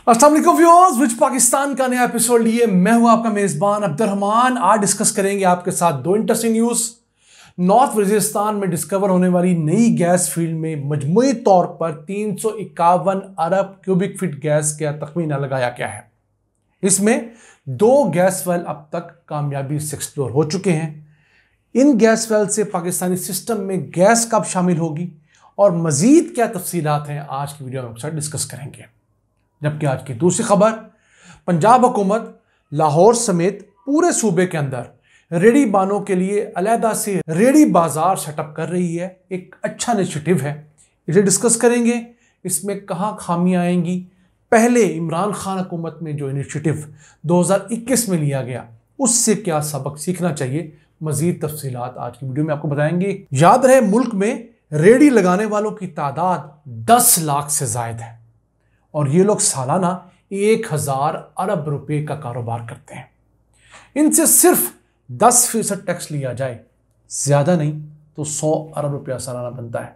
अस्सलाम वालेकुम व्यूअर्स, विच पाकिस्तान का नया एपिसोड लिए मैं हूं आपका मेजबान अब्दुर्रहमान। आज डिस्कस करेंगे आपके साथ दो इंटरेस्टिंग न्यूज। नॉर्थ वजीरिस्तान में डिस्कवर होने वाली नई गैस फील्ड में मजमूई तौर पर 351 अरब क्यूबिक फीट गैस का तखमीना लगाया गया है। इसमें 2 गैस वेल अब तक कामयाबी से एक्सप्लोर हो चुके हैं। इन गैस वेल से पाकिस्तानी सिस्टम में गैस कब शामिल होगी और मजीद क्या तफसीलात हैं, आज की वीडियो में आपके साथ डिस्कस करेंगे। जबकि आज की दूसरी खबर, पंजाब हुकूमत लाहौर समेत पूरे सूबे के अंदर रेडी बानों के लिए अलहदा से रेडी बाजार सेटअप कर रही है। एक अच्छा इनिशिएटिव है, इसे डिस्कस करेंगे। इसमें कहाँ खामियां आएंगी, पहले इमरान खान हुकूमत में जो इनिशिएटिव 2021 में लिया गया उससे क्या सबक सीखना चाहिए, मजीद तफसीलात आज की वीडियो में आपको बताएंगे। याद रहे, मुल्क में रेडी लगाने वालों की तादाद 10 लाख से ज्यादा है और ये लोग सालाना 1000 अरब रुपए का कारोबार करते हैं। इनसे सिर्फ 10% टैक्स लिया जाए, ज्यादा नहीं तो 100 अरब रुपया सालाना बनता है।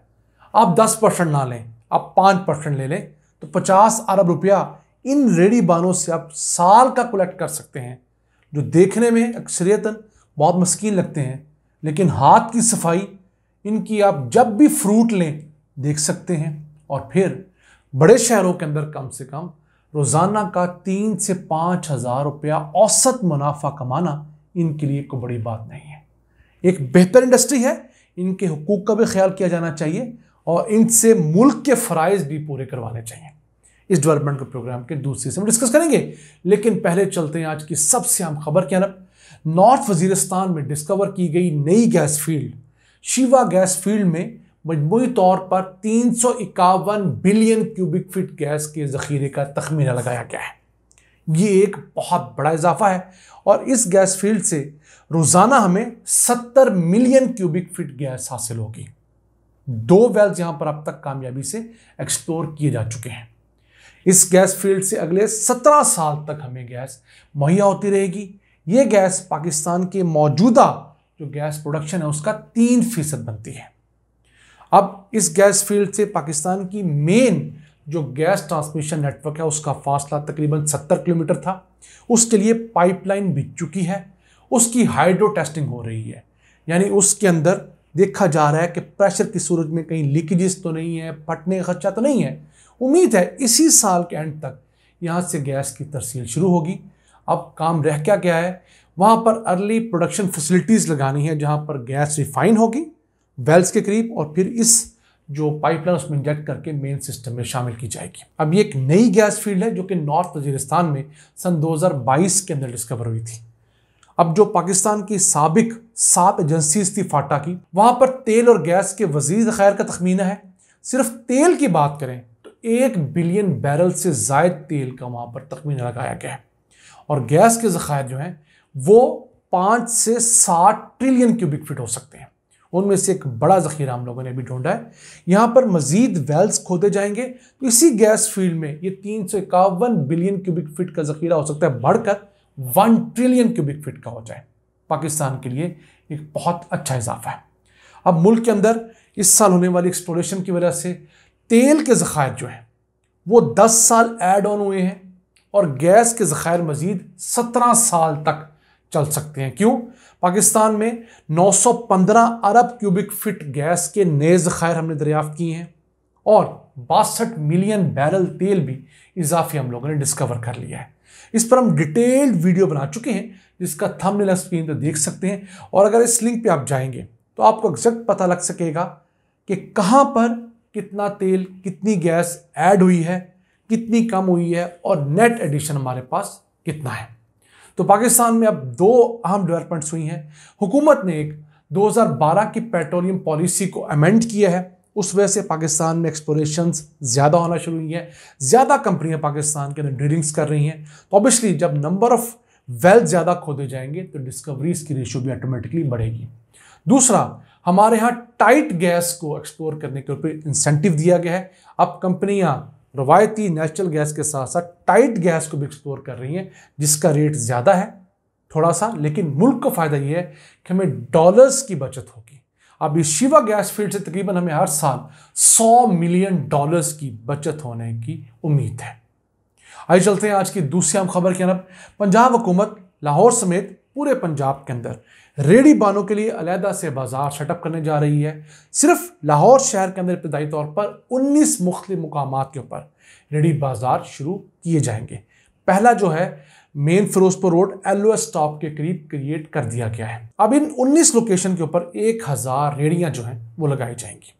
आप 10% ना लें, आप 5% ले लें तो 50 अरब रुपया इन रेडी बानों से आप साल का कलेक्ट कर सकते हैं, जो देखने में अक्सरियतन बहुत मस्कीन लगते हैं, लेकिन हाथ की सफाई इनकी आप जब भी फ्रूट लें देख सकते हैं। और फिर बड़े शहरों के अंदर कम से कम रोजाना का 3 से 5 हज़ार रुपया औसत मुनाफा कमाना इनके लिए कोई बड़ी बात नहीं है। एक बेहतर इंडस्ट्री है, इनके हुकूक का भी ख्याल किया जाना चाहिए और इनसे मुल्क के फ़राइज़ भी पूरे करवाने चाहिए। इस डेवलपमेंट के प्रोग्राम के दूसरे से हम डिस्कस करेंगे, लेकिन पहले चलते हैं आज की सबसे अहम खबर की तरफ। नॉर्थ वजीरिस्तान में डिस्कवर की गई नई gas field Shiva gas field में मजमूई तौर पर 351 बिलियन क्यूबिक फीट गैस के ज़ख़ीरे का तखमीना लगाया गया है। ये एक बहुत बड़ा इजाफा है और इस गैस फील्ड से रोज़ाना हमें 70 मिलियन क्यूबिक फीट गैस हासिल होगी। 2 वेल्स यहाँ पर अब तक कामयाबी से एक्सप्लोर किए जा चुके हैं। इस गैस फील्ड से अगले 17 साल तक हमें गैस मुहैया होती रहेगी। ये गैस पाकिस्तान के मौजूदा जो गैस प्रोडक्शन है उसका 3% बनती है। अब इस गैस फील्ड से पाकिस्तान की मेन जो गैस ट्रांसमिशन नेटवर्क है उसका फासला तकरीबन 70 किलोमीटर था। उसके लिए पाइपलाइन बिछ चुकी है, उसकी हाइड्रो टेस्टिंग हो रही है, यानी उसके अंदर देखा जा रहा है कि प्रेशर की सूरत में कहीं लीकेजेस तो नहीं है, फटने का खदशा तो नहीं है। उम्मीद है इसी साल के एंड तक यहाँ से गैस की तरसील शुरू होगी। अब काम रह क्या गया है, वहाँ पर अर्ली प्रोडक्शन फैसिलिटीज़ लगानी है जहाँ पर गैस रिफाइन होगी वेल्स के करीब और फिर इस जो पाइपलाइन उसमें इंजेक्ट करके मेन सिस्टम में शामिल की जाएगी। अब ये एक नई गैस फील्ड है जो कि नॉर्थ वजीरिस्तान में सन 2022 के अंदर डिस्कवर हुई थी। अब जो पाकिस्तान की साबिक 7 एजेंसीज थी फाटा की, वहाँ पर तेल और गैस के वजीर खैर का तखमीना है, सिर्फ तेल की बात करें तो 1 बिलियन बैरल से ज़ायद तेल का वहाँ पर तखमीना लगाया गया है और गैस के ज़खायर जो हैं वो 5 से 60 ट्रिलियन क्यूबिक फीट हो सकते हैं। उनमें से एक बड़ा ज़ख़ीरा हम लोगों ने भी ढूंढा है। यहाँ पर मज़ीद वेल्स खोदे जाएंगे तो इसी गैस फील्ड में ये 351 बिलियन क्यूबिक फीट का ज़ख़ीरा हो सकता है बढ़कर 1 ट्रिलियन क्यूबिक फीट का हो जाए। पाकिस्तान के लिए एक बहुत अच्छा इजाफा है। अब मुल्क के अंदर इस साल होने वाली एक्सप्लोरेशन की वजह से तेल के ज़खायर जो हैं वो 10 साल ऐड ऑन हुए हैं और गैस के ज़खायर मज़ीद 17 साल तक चल सकते हैं। क्यों? पाकिस्तान में 915 अरब क्यूबिक फीट गैस के नए ज़खायर हमने दरियाफ्त किए हैं और 62 मिलियन बैरल तेल भी इजाफी हम लोगों ने डिस्कवर कर लिया है। इस पर हम डिटेल्ड वीडियो बना चुके हैं जिसका थंबनेल स्क्रीन पर देख सकते हैं और अगर इस लिंक पे आप जाएंगे तो आपको एग्जैक्ट पता लग सकेगा कि कहाँ पर कितना तेल, कितनी गैस ऐड हुई है, कितनी कम हुई है और नेट एडिशन हमारे पास कितना है। तो पाकिस्तान में अब 2 अहम डेवलपमेंट्स हुई हैं। हुकूमत ने एक 2012 की पेट्रोलियम पॉलिसी को अमेंड किया है, उस वजह से पाकिस्तान में एक्सप्लोरेशंस ज़्यादा होना शुरू हुई हैं, ज़्यादा कंपनियां पाकिस्तान के अंदर ड्रिलिंग्स कर रही हैं। तो ऑब्वियसली जब नंबर ऑफ वेल ज़्यादा खोदे जाएंगे तो डिस्कवरीज की रेशियो भी ऑटोमेटिकली बढ़ेगी। दूसरा, हमारे यहाँ टाइट गैस को एक्सप्लोर करने के ऊपर इंसेंटिव दिया गया है। अब कंपनियाँ रवायती नेचुरल गैस के साथ साथ टाइट गैस को भी एक्सप्लोर कर रही हैं, जिसका रेट ज़्यादा है थोड़ा सा, लेकिन मुल्क को फ़ायदा ये है कि हमें डॉलर्स की बचत होगी। अब इस शिवा गैस फील्ड से तकरीबन हमें हर साल $100 मिलियन की बचत होने की उम्मीद है। आइए चलते हैं आज की दूसरी अहम खबर की तरफ। पंजाब हुकूमत लाहौर समेत पूरे पंजाब के अंदर रेडी बानों के लिए अलहदा से बाजार सेटअप करने जा रही है। सिर्फ लाहौर शहर के अंदर इब्तदाई तौर पर 19 मुख्तलिफ मुकामात के ऊपर रेडी बाजार शुरू किए जाएंगे। पहला जो है main Firozpur road LOS stop के करीब क्रिएट कर दिया गया है। अब इन 19 लोकेशन के ऊपर 1000 रेडियां जो हैं वो लगाई जाएंगी।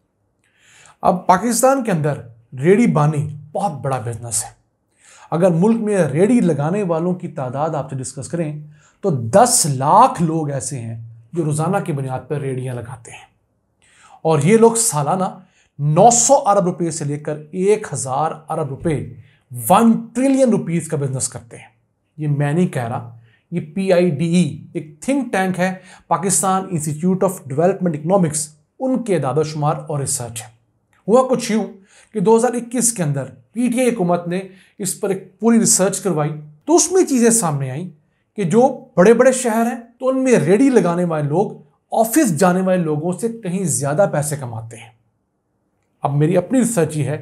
अब पाकिस्तान के अंदर रेडी बानी बहुत बड़ा बिजनेस है। अगर मुल्क में रेडी लगाने वालों की तादाद आपसे डिस्कस करें तो 10 लाख लोग ऐसे हैं जो रोजाना की बुनियाद पर रेडियां लगाते हैं और ये लोग सालाना 900 अरब रुपए से लेकर 1000 अरब रुपए 1 ट्रिलियन रुपीस का बिजनेस करते हैं। ये मैं नहीं कह रहा, ये PIDE एक थिंक टैंक है, Pakistan institute of development economics, उनके इदादा-ओ-शुमार और रिसर्च है। हुआ कुछ यूं कि 2021 के अंदर PTI हुकूमत ने इस पर एक पूरी रिसर्च करवाई तो उसमें चीजें सामने आई कि जो बड़े बड़े शहर हैं तो उनमें रेडी लगाने वाले लोग ऑफिस जाने वाले लोगों से कहीं ज्यादा पैसे कमाते हैं। अब मेरी अपनी रिसर्च ये है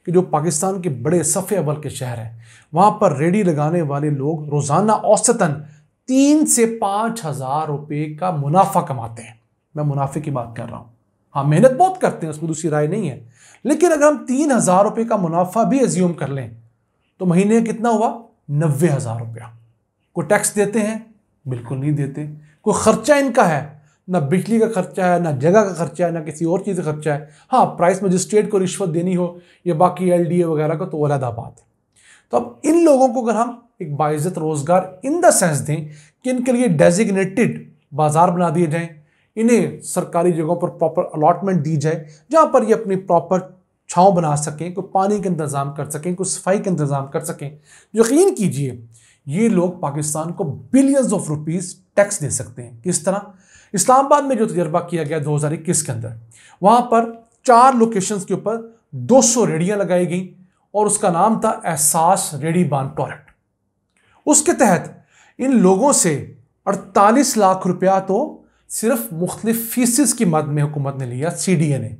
कि जो पाकिस्तान के बड़े सफ़े अव्वल के शहर हैं वहां पर रेडी लगाने वाले लोग रोजाना औसतन 3 से 5 हज़ार रुपये का मुनाफा कमाते हैं। मैं मुनाफे की बात कर रहा हूँ। हाँ, मेहनत बहुत करते हैं, उसमें दूसरी राय नहीं है, लेकिन अगर हम 3,000 रुपये का मुनाफा भी एज्यूम कर लें तो महीने कितना हुआ? 90,000 रुपया। कोई टैक्स देते हैं? बिल्कुल नहीं देते। कोई खर्चा इनका है? ना बिजली का खर्चा है, ना जगह का खर्चा है, ना किसी और चीज़ का खर्चा है। हाँ, प्राइस मजिस्ट्रेट को रिश्वत देनी हो या बाकी LDA वगैरह का तो अलग बात है। तो अब इन लोगों को अगर हम एक बाइज्जत रोजगार इन द सेंस दें कि इनके लिए डेजिग्नेटेड बाजार बना दिए जाएं, इन्हें सरकारी जगहों पर प्रॉपर अलॉटमेंट दी जाए जहां पर ये अपनी प्रॉपर छांव बना सकें, कोई पानी का इंतजाम कर सकें, कोई सफाई का इंतजाम कर सकें। यकीन कीजिए ये लोग पाकिस्तान को बिलियंस ऑफ रुपीस टैक्स दे सकते हैं। किस तरह? इस्लामाबाद में जो तजर्बा किया गया 2021 के अंदर, वहां पर 4 लोकेशंस के ऊपर 200 रेडियां लगाई गई और उसका नाम था एहसास रेडी बान प्रोजेक्ट। उसके तहत इन लोगों से 48 लाख रुपया तो सिर्फ मुख्तलिफ फीसिस की मद में हुकूमत ने लिया, CDA ने,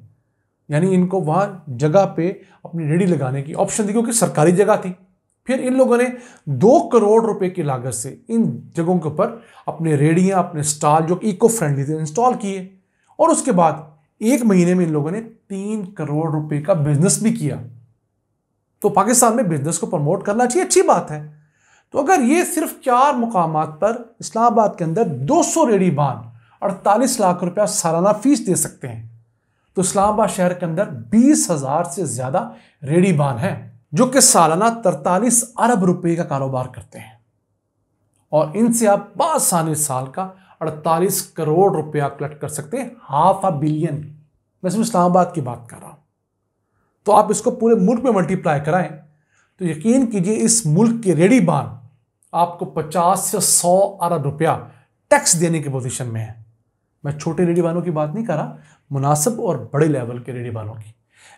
यानी इनको वहां जगह पे अपनी रेडी लगाने की ऑप्शन दी क्योंकि सरकारी जगह थी। फिर इन लोगों ने 2 करोड़ रुपए की लागत से इन जगहों के ऊपर अपने रेडियां, अपने स्टॉल जो इको फ्रेंडली थे इंस्टॉल किए और उसके बाद 1 महीने में इन लोगों ने 3 करोड़ रुपए का बिजनेस भी किया। तो पाकिस्तान में बिजनेस को प्रमोट करना चाहिए, अच्छी बात है। तो अगर ये सिर्फ 4 मुकामात पर इस्लामाबाद के अंदर 200 रेडी बान 48 लाख रुपया सालाना फीस दे सकते हैं तो इस्लामाबाद शहर के अंदर 20,000 से ज्यादा रेडी बान हैं जो कि सालाना 43 अरब रुपए का कारोबार करते हैं और इनसे आप बासानी साल का 48 करोड़ रुपया कलेक्ट कर सकते हैं, ½ बिलियन। मैं सिर्फ इस्लामाबाद की बात कर रहा हूं। तो आप इसको पूरे मुल्क में मल्टीप्लाई कराएं तो यकीन कीजिए इस मुल्क के रेडी बान आपको 50 से 100 अरब रुपया टैक्स देने की पोजीशन में है। मैं छोटे रेडी बानों की बात नहीं कर रहा, मुनासिब और बड़े लेवल के रेडी बानों की।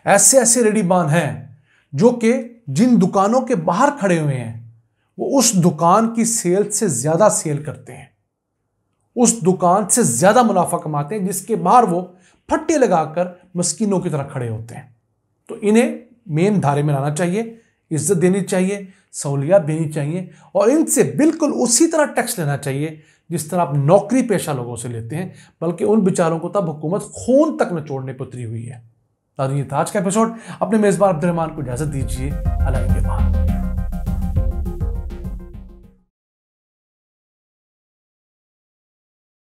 ऐसे ऐसे रेडी बान हैं जो कि जिन दुकानों के बाहर खड़े हुए हैं वो उस दुकान की सेल से ज्यादा सेल करते हैं, उस दुकान से ज्यादा मुनाफा कमाते हैं जिसके बाहर वो फट्टे लगाकर मस्कीनों की तरह खड़े होते हैं। तो इन्हें मेन धारे में लाना चाहिए, इज्जत देनी चाहिए, सहूलियत देनी चाहिए और इनसे बिल्कुल उसी तरह टैक्स लेना चाहिए जिस तरह आप नौकरी पेशा लोगों से लेते हैं, बल्कि उन बेचारों को तब हुकूमत खून तक निचोड़ने पर उतरी हुई है। तो ये था आज का एपिसोड। अपने मेजबान अब्दुल रहमान को इजाजत दीजिए। अल्लाह के बाद।